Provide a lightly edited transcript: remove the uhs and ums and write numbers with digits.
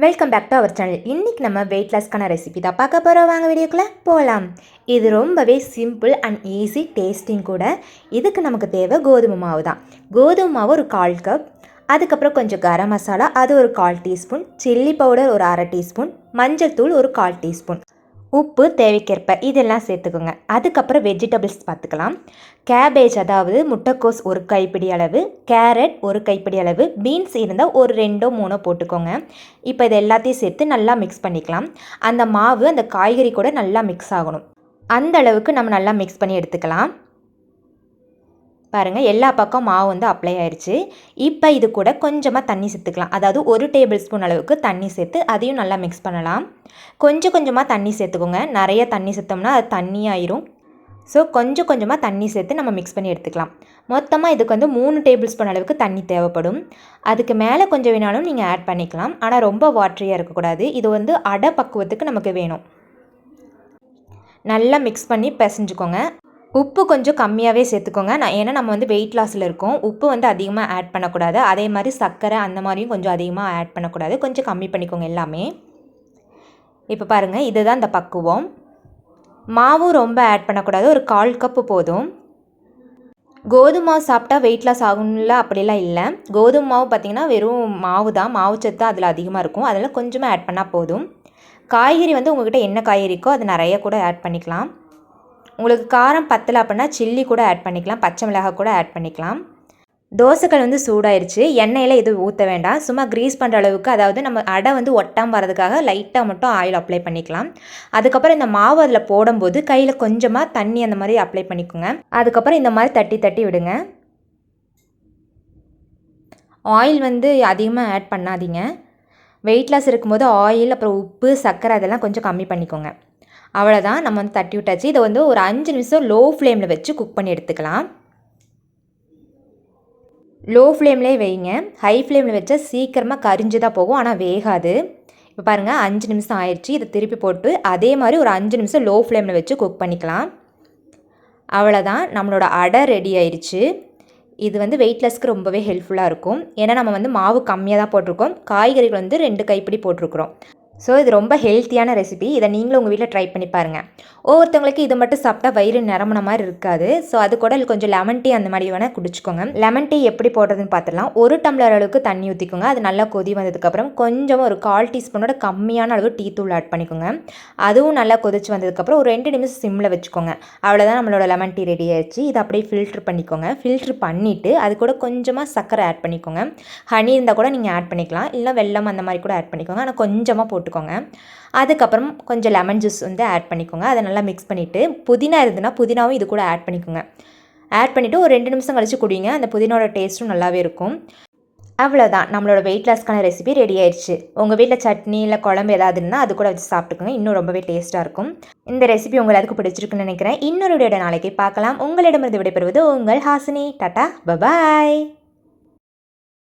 Welcome back to our channel. இன்றைக்கி நம்ம wait லாஸ்க்கான recipe தான் பார்க்க போகிறோம். வாங்க வீடியோக்குள்ளே போகலாம். இது ரொம்பவே சிம்பிள் அண்ட் ஈஸி டேஸ்டிங் கூட. இதுக்கு நமக்கு தேவை கோதுமை மாவு தான். கோதுமை மாவு ஒரு 1/4 கப், அதுக்கப்புறம் கொஞ்சம் கரம் மசாலா அது ஒரு 1/4 டீஸ்பூன், சில்லி பவுடர் ஒரு 1/2 டீஸ்பூன், மஞ்சள் தூள் ஒரு 1/4 டீஸ்பூன், உப்பு தேவைக்கேற்ப இதெல்லாம் சேர்த்துக்கோங்க. அதுக்கப்புறம் வெஜிடபிள்ஸ் பார்த்துக்கலாம். கேபேஜ் அதாவது முட்டைக்கோஸ் ஒரு கைப்பிடி அளவு, கேரட் ஒரு கைப்பிடி அளவு, பீன்ஸ் இருந்தால் ஒரு 2-3 போட்டுக்கோங்க. இப்போ இது எல்லாத்தையும் சேர்த்து நல்லா மிக்ஸ் பண்ணிக்கலாம். அந்த மாவு அந்த காய்கறி கூட நல்லா மிக்ஸ் ஆகணும். அந்த அளவுக்கு நம்ம நல்லா மிக்ஸ் பண்ணி எடுத்துக்கலாம். பாருங்கள், எல்லா பக்கம் மாவு வந்து அப்ளை ஆயிடுச்சு. இப்போ இது கூட கொஞ்சமாக தண்ணி சேர்த்துக்கலாம். அதாவது 1 டேபிள் ஸ்பூன் அளவுக்கு தண்ணி சேர்த்து அதையும் நல்லா மிக்ஸ் பண்ணலாம். கொஞ்சம் கொஞ்சமாக தண்ணி சேர்த்துக்கோங்க. நிறைய தண்ணி சேர்த்தோம்னா அது தண்ணி ஆயிரும். ஸோ கொஞ்சம் கொஞ்சமாக தண்ணி சேர்த்து நம்ம மிக்ஸ் பண்ணி எடுத்துக்கலாம். மொத்தமாக இதுக்கு வந்து 3 டேபிள் ஸ்பூன் அளவுக்கு தண்ணி தேவைப்படும். அதுக்கு மேலே கொஞ்சம் வேணாலும் நீங்கள் ஆட் பண்ணிக்கலாம். ஆனால் ரொம்ப வாட்டரியாக இருக்கக்கூடாது. இது வந்து அடை பக்குவத்துக்கு நமக்கு வேணும். நல்லா மிக்ஸ் பண்ணி பிசைஞ்சுக்கோங்க. உப்பு கொஞ்சம் கம்மியாகவே சேர்த்துக்கோங்க. ஏன்னா நம்ம வந்து வெயிட் லாஸில் இருக்கோம். உப்பு வந்து அதிகமாக ஆட் பண்ணக்கூடாது. அதே மாதிரி சர்க்கரை அந்த மாதிரியும் கொஞ்சம் அதிகமாக ஆட் பண்ணக்கூடாது. கொஞ்சம் கம்மி பண்ணிக்கோங்க எல்லாமே. இப்போ பாருங்கள், இதுதான் இந்த பக்குவம். மாவும் ரொம்ப ஆட் பண்ணக்கூடாது. ஒரு 1/4 கப்பு போதும். கோதுமை மாவு சாப்பிட்டா வெயிட் லாஸ் ஆகும்ல, அப்படிலாம் இல்லை. கோதுமை மாவு பார்த்திங்கன்னா வெறும் மாவு தான். மாவு சத்து தான் அதில் அதிகமாக இருக்கும். அதெல்லாம் கொஞ்சமாக ஆட் பண்ணால் போதும். காய்கறி வந்து உங்கள்கிட்ட என்ன காய்கறி இருக்கோ அது நிறைய கூட ஆட் பண்ணிக்கலாம். உங்களுக்கு காரம் பத்தலை அப்படின்னா சில்லி கூட ஆட் பண்ணிக்கலாம், பச்சை மிளகாய் கூட ஆட் பண்ணிக்கலாம். தோசைக்கல் வந்து சூடாயிருச்சு. எண்ணெயில் எதுவும் ஊற்ற வேண்டாம். சும்மா க்ரீஸ் பண்ணுற அளவுக்கு, அதாவது நம்ம அடை வந்து ஒட்டாமல் வரதுக்காக லைட்டாக மட்டும் ஆயில் அப்ளை பண்ணிக்கலாம். அதுக்கப்புறம் இந்த மாவு அதில் போடும்போது கையில் கொஞ்சமாக தண்ணி அந்த மாதிரி அப்ளை பண்ணிக்கோங்க. அதுக்கப்புறம் இந்த மாதிரி தட்டி தட்டி விடுங்க. ஆயில் வந்து அதிகமாக ஆட் பண்ணாதீங்க. வெயிட் லாஸ் இருக்கும்போது ஆயில் அப்புறம் உப்பு சர்க்கரை அதெல்லாம் கொஞ்சம் கம்மி பண்ணிக்கோங்க. அவ்வளோதான், நம்ம வந்து தட்டி விட்டாச்சு. இதை வந்து ஒரு 5 நிமிஷம் லோ ஃப்ளேமில் வச்சு குக் பண்ணி எடுத்துக்கலாம். லோ ஃப்ளேம்லேயே வைங்க. ஹை ஃப்ளேமில் வச்சா சீக்கிரமாக கரிஞ்சு தான் போகும், ஆனால் வேகாது. இப்போ பாருங்கள், 5 நிமிஷம் ஆயிடுச்சு. இதை திருப்பி போட்டு அதே மாதிரி ஒரு 5 நிமிஷம் லோ ஃப்ளேமில் வச்சு குக் பண்ணிக்கலாம். அவ்வளோதான், நம்மளோட அடை ரெடி ஆயிடுச்சு. இது வந்து வெயிட் லாஸ்க்கு ரொம்பவே ஹெல்ப்ஃபுல்லாக இருக்கும். ஏன்னா நம்ம வந்து மாவு கம்மியாக தான் போட்டிருக்கோம். காய்கறிகள் வந்து 2 கைப்பிடி போட்டிருக்கிறோம். ஸோ இது ரொம்ப ஹெல்த்தியான ரெசிபி. இதை நீங்களும் உங்கள் வீட்டில் ட்ரை பண்ணி பாருங்கள். ஒவ்வொருத்தவங்களுக்கு இது மட்டும் சாப்பிட்டா வயிறு நிரம்பின மாதிரி இருக்காது. ஸோ அது கூட கொஞ்சம் லெமன் டீ அந்த மாதிரி வேணால் குடிச்சிக்கோங்க. லெமன் டீ எப்படி போடுறதுன்னு பார்த்துடலாம். 1 டம்ளர் அளவுக்கு தண்ணி ஊற்றிக்கோங்க. அது நல்லா கொதி வந்ததுக்கப்புறம் கொஞ்சமாக ஒரு 1/4 டீஸ்பூனோட கம்மியான அளவு டீ தூள் ஆட் பண்ணிக்கோங்க. அதுவும் நல்லா கொதிச்சு வந்ததுக்கப்புறம் ஒரு 2 நிமிஷம் சிம்மில் வச்சுக்கோங்க. அவ்வளோதான், நம்மளோட லெமன் டீ ரெடி ஆயிடுச்சு. இதை அப்படியே ஃபில்ட்ரு பண்ணிக்கோங்க. ஃபில்ட்ரு பண்ணிவிட்டு அது கூட கொஞ்சமாக சர்க்கரை ஆட் பண்ணிக்கோங்க. ஹனி இருந்தால் கூட நீங்கள் ஆட் பண்ணிக்கலாம், இல்லை வெல்லம் அந்த மாதிரி கூட ஆட் பண்ணிக்கோங்க. ஆனால் கொஞ்சமாக போட்டுக்கோங்க. அதுக்கப்புறம் கொஞ்சம் லெமன் ஜூஸ் வந்து ஆட் பண்ணிக்கோங்க. அதை நல்லா மிக்ஸ் பண்ணிவிட்டு புதினா இருந்ததுன்னா புதினாவும் இது கூட ஆட் பண்ணிக்கோங்க. ஆட் பண்ணிவிட்டு ஒரு 2 நிமிஷம் கழித்து குடிங்க. அந்த புதினோட டேஸ்ட்டும் நல்லாவே இருக்கும். அவ்வளோதான், நம்மளோட வெயிட் லாஸ்க்கான ரெசிபி ரெடி ஆயிடுச்சு. உங்கள் வீட்டில் சட்னி இல்லை குழம்பு ஏதாவது இருந்தால் அது கூட வச்சு சாப்பிட்டுக்கோங்க. இன்னும் ரொம்பவே டேஸ்ட்டாக இருக்கும். இந்த ரெசிபி உங்கள் எல்லாத்துக்கும் பிடிச்சிருக்குன்னு நினைக்கிறேன். இன்னொரு வீடியோட நாளைக்கு பார்க்கலாம். உங்களிடமிருந்து விடைபெறுவது உங்கள் ஹாசினி. டாடா, பபாய்.